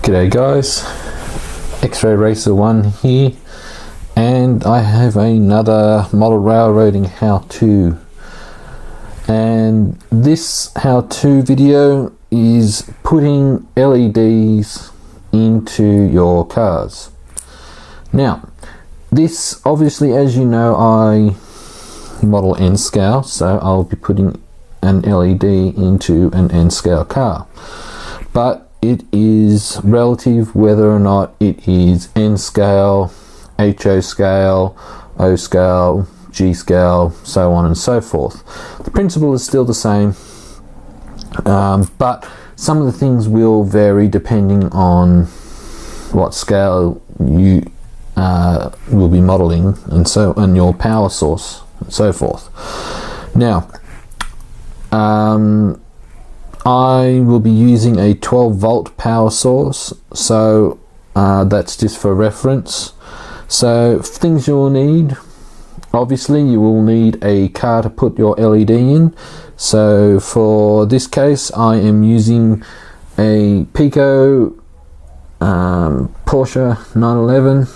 G'day guys, X-Ray Racer 1 here, and I have another model railroading how-to, and this how-to video is putting LEDs into your cars. Now this, obviously, as you know, I model N-scale, so I'll be putting an LED into an N-scale car, but it is relative whether or not it is N scale, HO scale, O scale, G scale, so on and so forth. The principle is still the same, but some of the things will vary depending on what scale you will be modeling, and your power source and so forth. Now, I will be using a 12 volt power source, so that's just for reference. So things you will need, obviously you will need a car to put your LED in. So for this case I am using a Pico Porsche 911.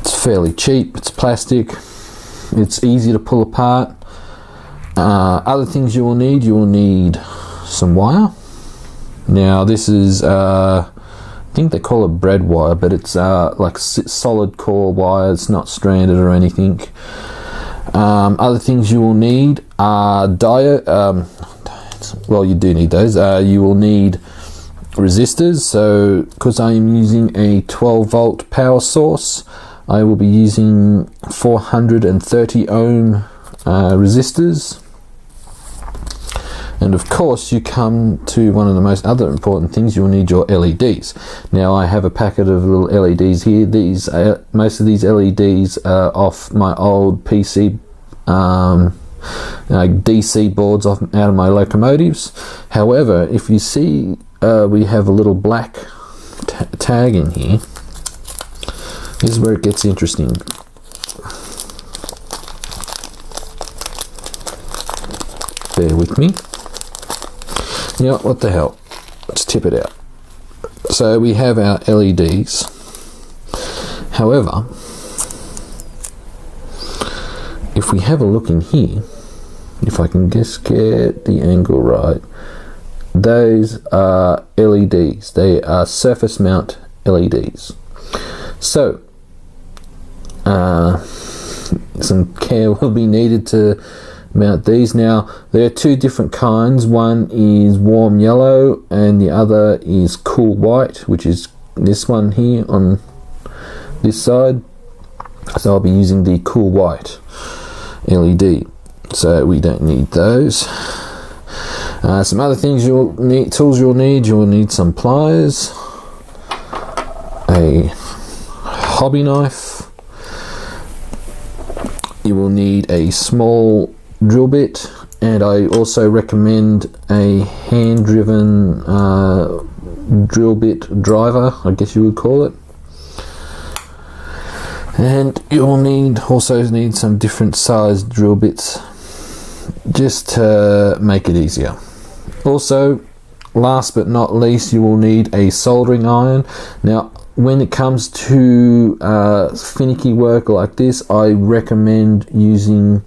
It's fairly cheap, it's plastic, it's easy to pull apart. Other things you will need some wire. Now this is I think they call it bread wire, but it's like solid core wire, it's not stranded or anything. Other things you will need are well, you do need those. You will need resistors, so because I am using a 12 volt power source, I will be using 430 ohm resistors. And of course you come to one of the most other important things, you'll need your LEDs. Now I have a packet of little LEDs here. These most of these LEDs are off my old PC DC boards out of my locomotives. However, if you see we have a little black tag in here. This is where it gets interesting. Bear with me. You know, what the hell, let's tip it out. So we have our LEDs. However, if we have a look in here, if I can just get the angle right, those are LEDs. They are surface mount LEDs. So some care will be needed to mount these. Now there are two different kinds. One is warm yellow and the other is cool white, which is this one here on this side. So I'll be using the cool white LED, so we don't need those. Some other things you'll need, tools you'll need some pliers, a hobby knife, you will need a small drill bit, and I also recommend a hand-driven drill bit driver, I guess you would call it. And you'll also need some different sized drill bits just to make it easier. Also, last but not least, you will need a soldering iron. Now when it comes to finicky work like this, I recommend using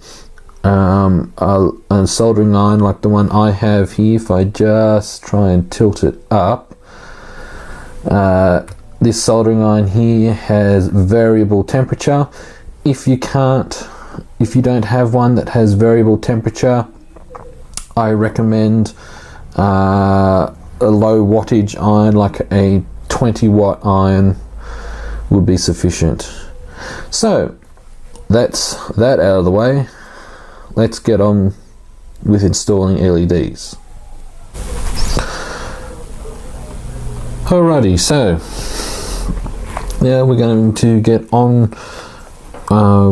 a soldering iron like the one I have here. If I just try and tilt it up, this soldering iron here has variable temperature. If you don't have one that has variable temperature, I recommend a low wattage iron, like a 20 watt iron would be sufficient. So that's that out of the way. Let's get on with installing LEDs. Alrighty, so now we're going to get on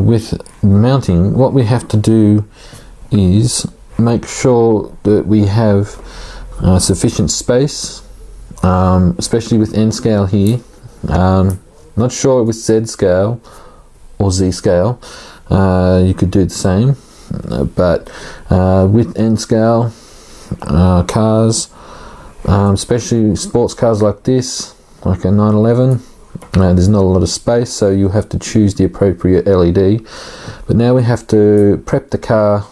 with mounting. What we have to do is make sure that we have sufficient space, especially with N scale here. Not sure with Z scale or Z scale, you could do the same. But with N scale cars, especially sports cars like this, like a 911. There's not a lot of space, so you have to choose the appropriate LED. But now we have to prep the car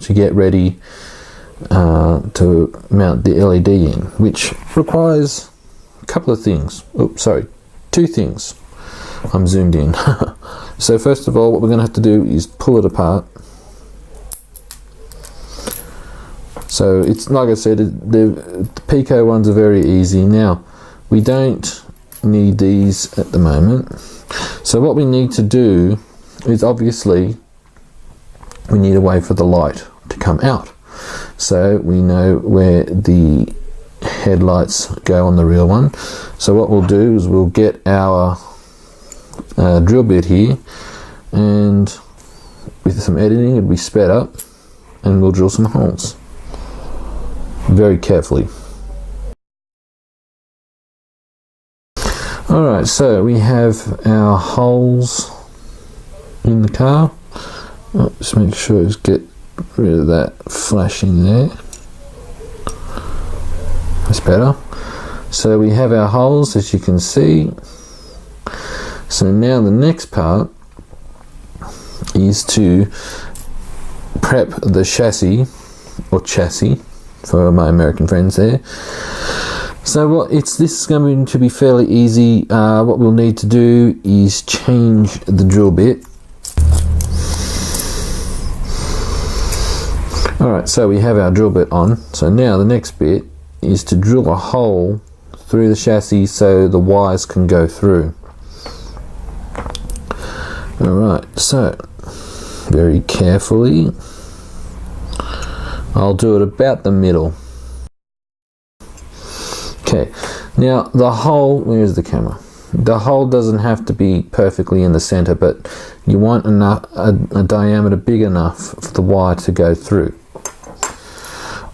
to get ready to mount the LED in, which requires a couple of things. Two things. I'm zoomed in. So first of all, what we're going to have to do is pull it apart. So it's like I said, the Pico ones are very easy. Now, we don't need these at the moment. So what we need to do is, obviously, we need a way for the light to come out. So we know where the headlights go on the real one. So what we'll do is we'll get our drill bit here, and with some editing it'll be sped up, and we'll drill some holes very carefully. Alright, so we have our holes in the car. Just make sure to get rid of that flashing there. That's better. So we have our holes, as you can see. So now the next part is to prep the chassis, or chassis for my American friends there. So this is going to be fairly easy. What we'll need to do is change the drill bit. Alright, so we have our drill bit on. So now the next bit is to drill a hole through the chassis so the wires can go through. Alright, so very carefully, I'll do it about the middle. Okay, now the hole, where's the camera? The hole doesn't have to be perfectly in the center, but you want a diameter big enough for the wire to go through.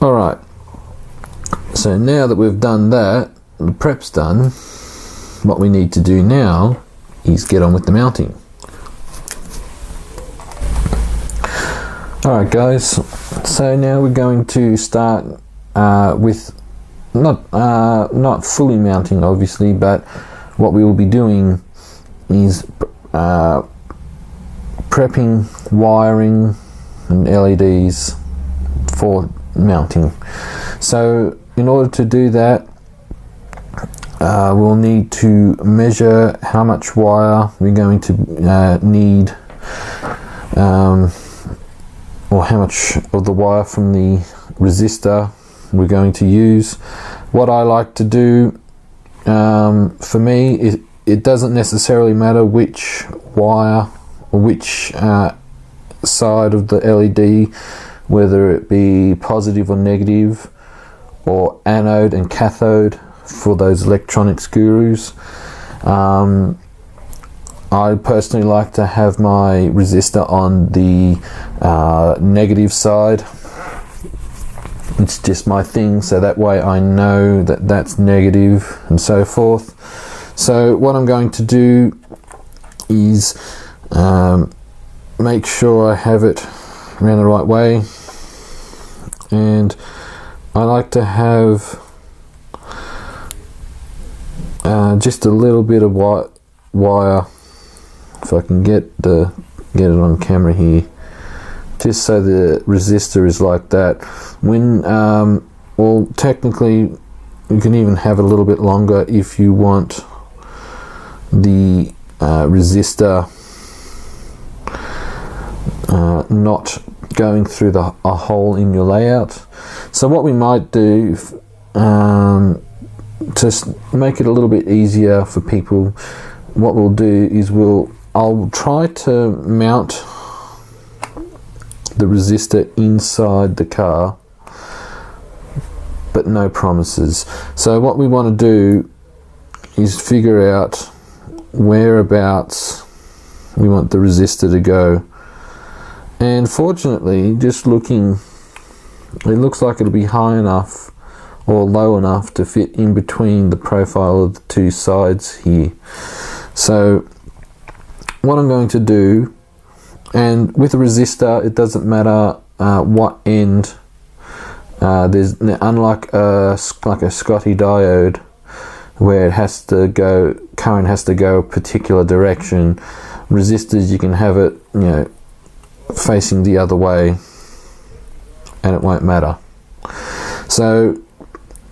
Alright, so now that we've done that, the prep's done, what we need to do now is get on with the mounting. Alright guys, so now we're going to start with not fully mounting obviously, but what we will be doing is prepping wiring and LEDs for mounting. So in order to do that, we'll need to measure how much wire we're going to need, or how much of the wire from the resistor we're going to use. What I like to do, for me, it doesn't necessarily matter which wire or which side of the LED, whether it be positive or negative, or anode and cathode for those electronics gurus. I personally like to have my resistor on the negative side. It's just my thing, so that way I know that that's negative and so forth. So what I'm going to do is make sure I have it around the right way, and I like to have just a little bit of wire, if I can get it on camera here, just so the resistor is like that. When well, technically you can even have it a little bit longer if you want the resistor not going through a hole in your layout. So what we might do to make it a little bit easier for people, what we'll do is I'll try to mount the resistor inside the car, but no promises. So what we want to do is figure out whereabouts we want the resistor to go, and fortunately, just looking, it looks like it'll be high enough or low enough to fit in between the profile of the two sides here. So what I'm going to do, and with a resistor it doesn't matter what end There's, unlike like a Scotty diode where it has to go, current has to go a particular direction. Resistors, you can have it, you know, facing the other way and it won't matter. So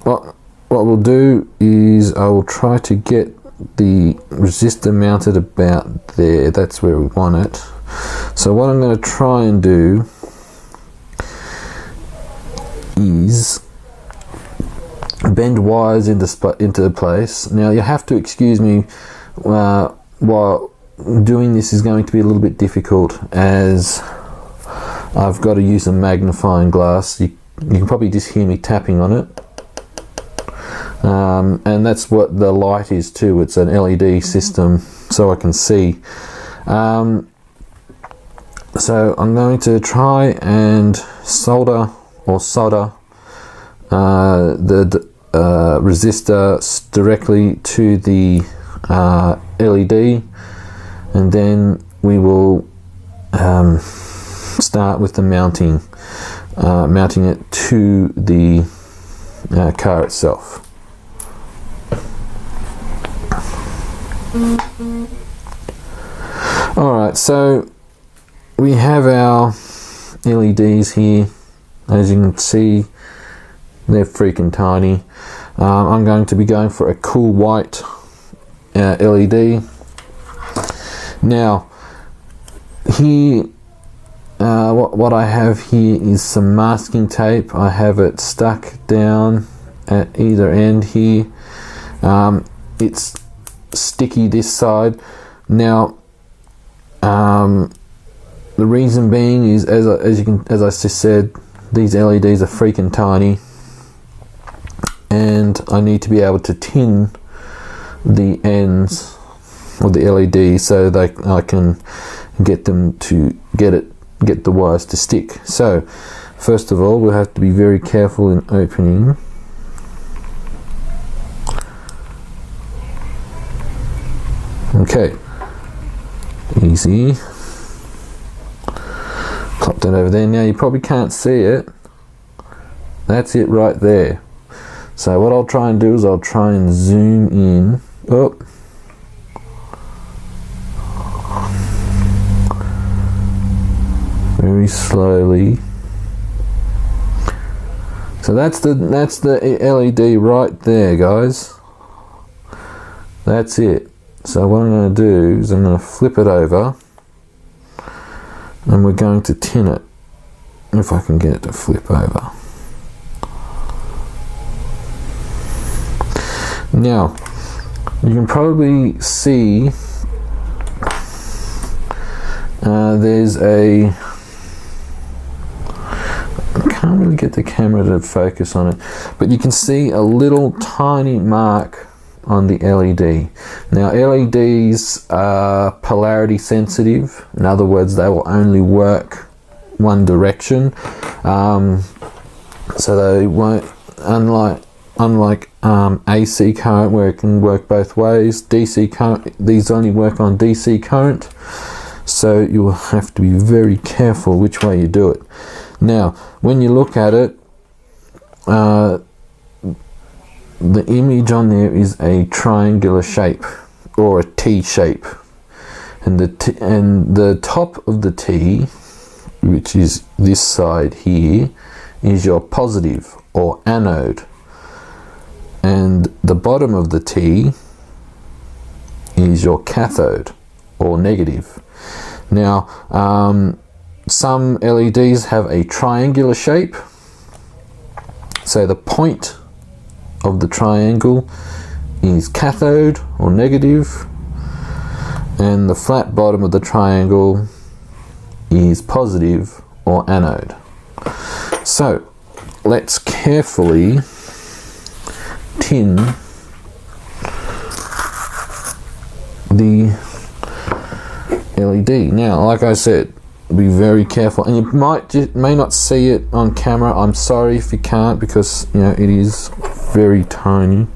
what we'll do is I will try to get the resistor mounted about there. That's where we want it. So what I'm going to try and do is bend wires into place. Now you have to excuse me while doing this is going to be a little bit difficult, as I've got to use a magnifying glass. You can probably just hear me tapping on it, and that's what the light is too. It's an LED system, so I can see. So I'm going to try and solder the resistor directly to the LED, and then we will start with the mounting it to the car itself. Alright, so we have our LEDs here. As you can see, they're freaking tiny. I'm going to be going for a cool white LED. Now, here, what I have here is some masking tape. I have it stuck down at either end here. It's sticky this side. Now, the reason being is, as I just said, these LEDs are freaking tiny, and I need to be able to tin the ends of the LED so that I can get them to get the wires to stick. So first of all, we'll have to be very careful in opening. Okay, easy. Pop that over there. Now you probably can't see it. That's it right there. So what I'll try and do is I'll try and zoom in. Oh. Very slowly. So that's the LED right there, guys. That's it. So what I'm going to do is I'm going to flip it over, and we're going to tin it, if I can get it to flip over. Now, you can probably see there's a, I can't really get the camera to focus on it, but you can see a little tiny mark on the LED. Now, LEDs are polarity sensitive. In other words, they will only work one direction. So they won't, unlike AC current, where it can work both ways. DC current, these only work on DC current. So you will have to be very careful which way you do it. Now, when you look at it, the image on there is a triangular shape, or a T shape, and the top of the T, which is this side here, is your positive or anode, and the bottom of the T is your cathode or negative. Now, some LEDs have a triangular shape, so the point of the triangle is cathode or negative, and the flat bottom of the triangle is positive or anode. So let's carefully tin the LED. Now, like I said, be very careful, and you may not see it on camera. I'm sorry if you can't, because you know it is very tiny,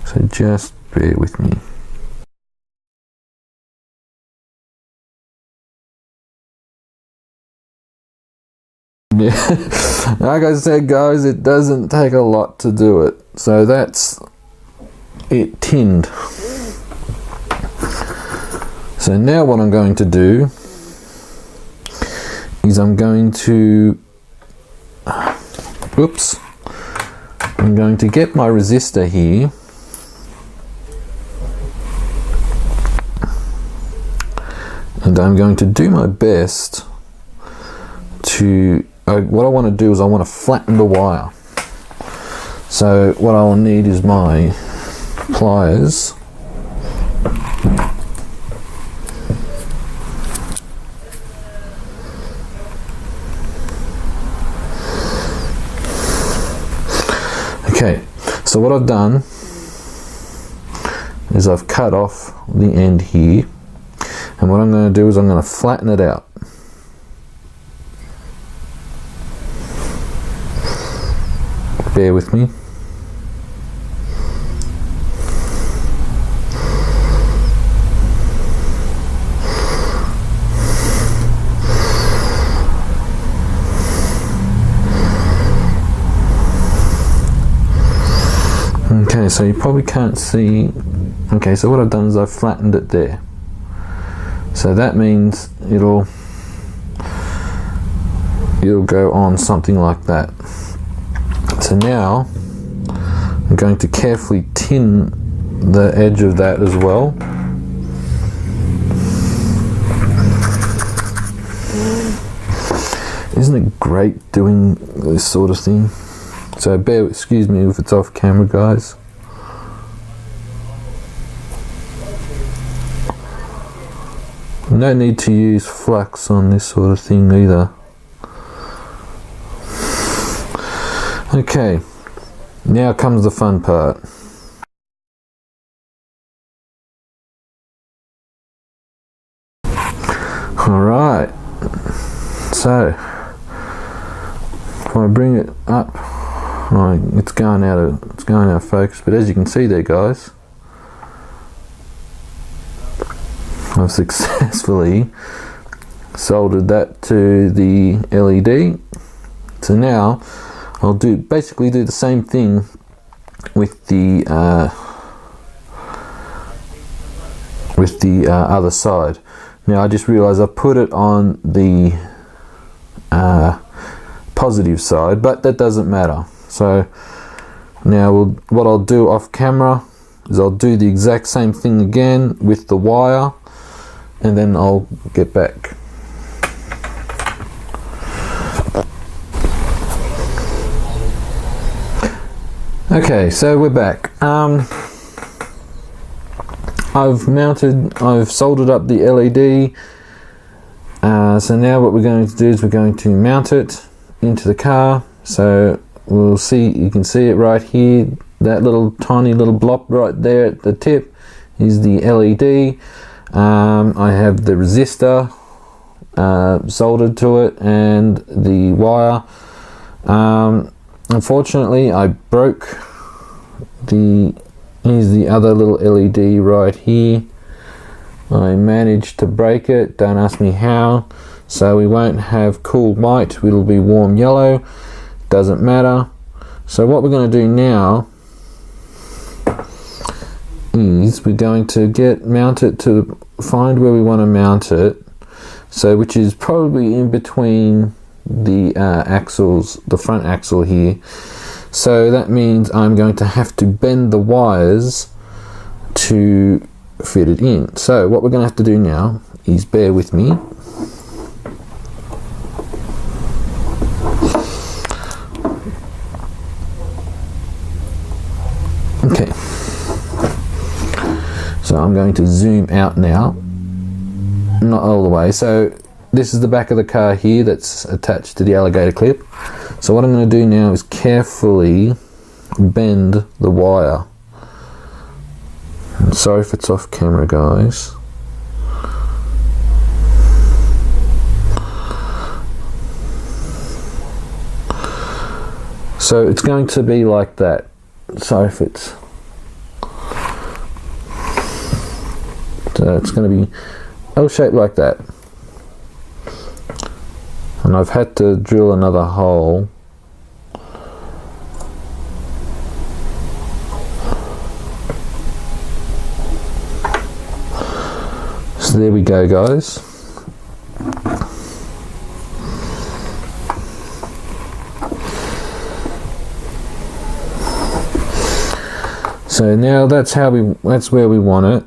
so just bear with me. Yeah, like I said, guys, it doesn't take a lot to do it. So that's it tinned. So now what I'm going to do is I'm going to get my resistor here, and I'm going to do my best to what I want to do is I want to flatten the wire. So what I will need is my pliers. Okay, so what I've done is I've cut off the end here, and what I'm going to do is I'm going to flatten it out. Bear with me. Okay, so you probably can't see. Okay, so what I've done is I've flattened it there. So that means it'll go on something like that. So now I'm going to carefully tin the edge of that as well. Isn't it great doing this sort of thing? So excuse me if it's off camera, guys. No need to use flux on this sort of thing either. Okay, now comes the fun part. Alright, so if I bring it up, it's going out of focus, but as you can see there, guys, I've successfully soldered that to the LED. So now I'll basically do the same thing with the other side. Now I just realized I put it on the positive side, but that doesn't matter. So now what I'll do off camera is I'll do the exact same thing again with the wire, and then I'll get back. Okay, so we're back. I've soldered up the LED. So now what we're going to do is we're going to mount it into the car. So we'll see, you can see it right here, that little tiny little blob right there at the tip is the LED. I have the resistor soldered to it and the wire. Unfortunately, I broke here's the other little LED right here. I managed to break it, don't ask me how. So we won't have cool white, it'll be warm yellow, doesn't matter. So what we're going to do now is we're going to mount it to find where we want to mount it. So which is probably in between the axles, the front axle here. So that means I'm going to have to bend the wires to fit it in. So what we're going to have to do now is bear with me. Okay. So I'm going to zoom out now. Not all the way. So this is the back of the car here that's attached to the alligator clip. So what I'm going to do now is carefully bend the wire. I'm sorry if it's off camera, guys. So it's going to be like that. Sorry if it's... So it's going to be L-shaped like that. and I've had to drill another hole. So there we go, guys. So now that's where we want it.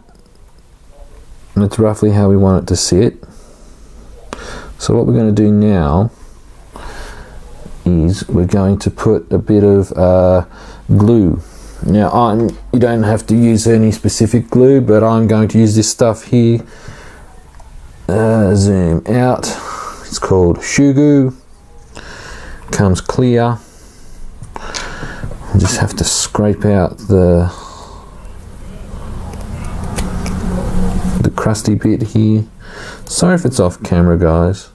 That's roughly how we want it to sit. So what we're going to do now is we're going to put a bit of glue. Now you don't have to use any specific glue, but I'm going to use this stuff here. Zoom out. It's called Shugu. Comes clear. I just have to scrape out the crusty bit here. Sorry if it's off camera, guys.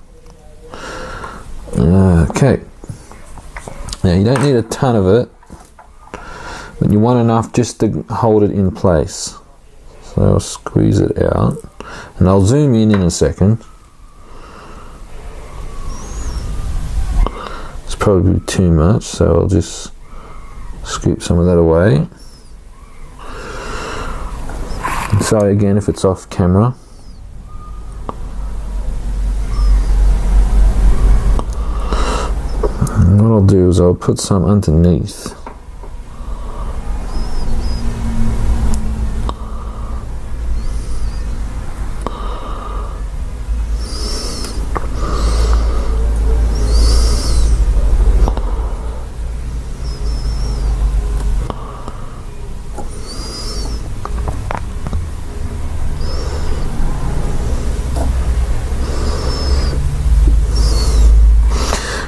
Okay. Now you don't need a ton of it, but you want enough just to hold it in place. So I'll squeeze it out, and I'll zoom in a second. It's probably too much, so I'll just scoop some of that away. Sorry again if it's off camera. And what I'll do is I'll put some underneath.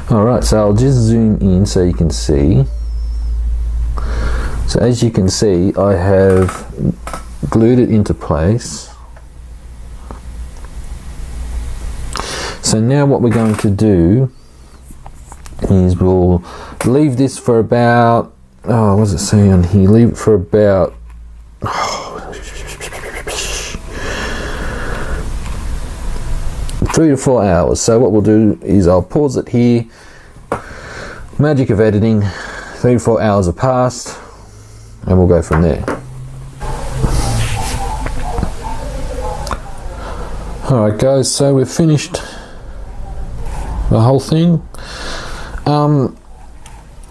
Alright, so I'll just zoom in so you can see. So as you can see, I have glued it into place. So now what we're going to do is we'll leave this for about, what does it say on here? Leave it for about 3 to 4 hours. So what we'll do is I'll pause it here. Magic of editing. 3 to 4 hours have passed, and we'll go from there. Alright guys, so we've finished the whole thing.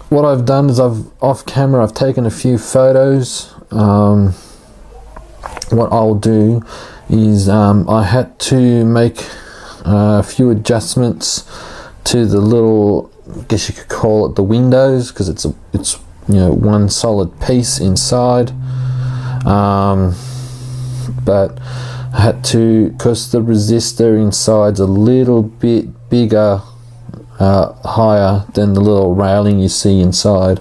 What I've done is off camera I've taken a few photos. What I'll do is I had to make a few adjustments to the little, I guess you could call it the windows, because it's one solid piece inside. But I had to, because the resistor inside's a little bit bigger, higher than the little railing you see inside.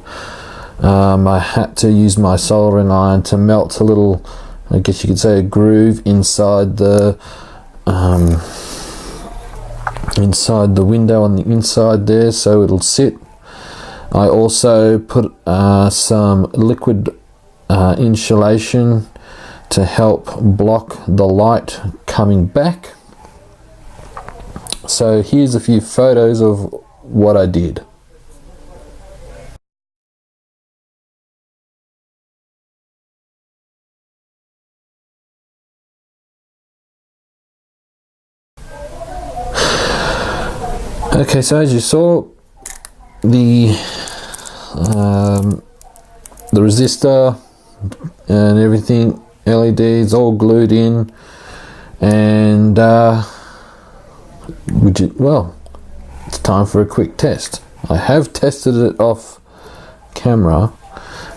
I had to use my soldering iron to melt a little, I guess you could say, a groove inside the window on the inside there, so it'll sit. I also put some liquid insulation to help block the light coming back. So here's a few photos of what I did. Okay, so as you saw, the resistor and everything, LEDs all glued in, and well, it's time for a quick test. I have tested it off camera.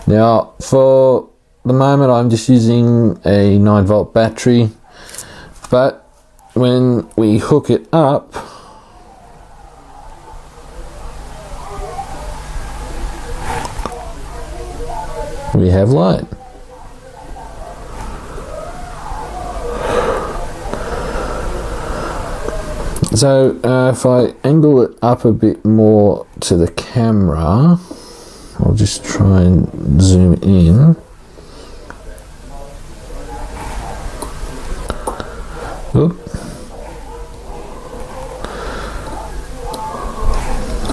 Now, for the moment, I'm just using a 9-volt battery, but when we hook it up, we have light. So if I angle it up a bit more to the camera, I'll just try and zoom in. Oop.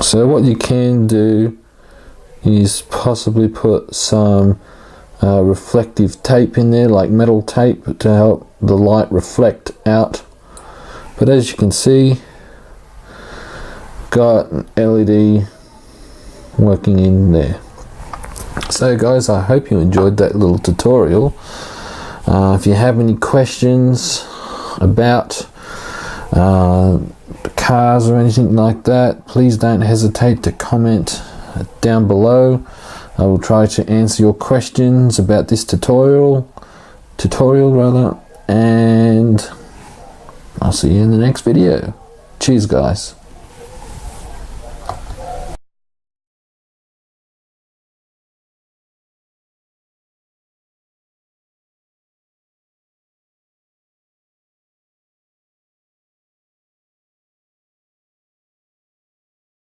So what you can do is possibly put some reflective tape in there, like metal tape, to help the light reflect out. But as you can see, got an LED working in there. So guys, I hope you enjoyed that little tutorial. If you have any questions about cars or anything like that, please don't hesitate to comment down below. I will try to answer your questions about this tutorial rather, and I'll see you in the next video. Cheers guys.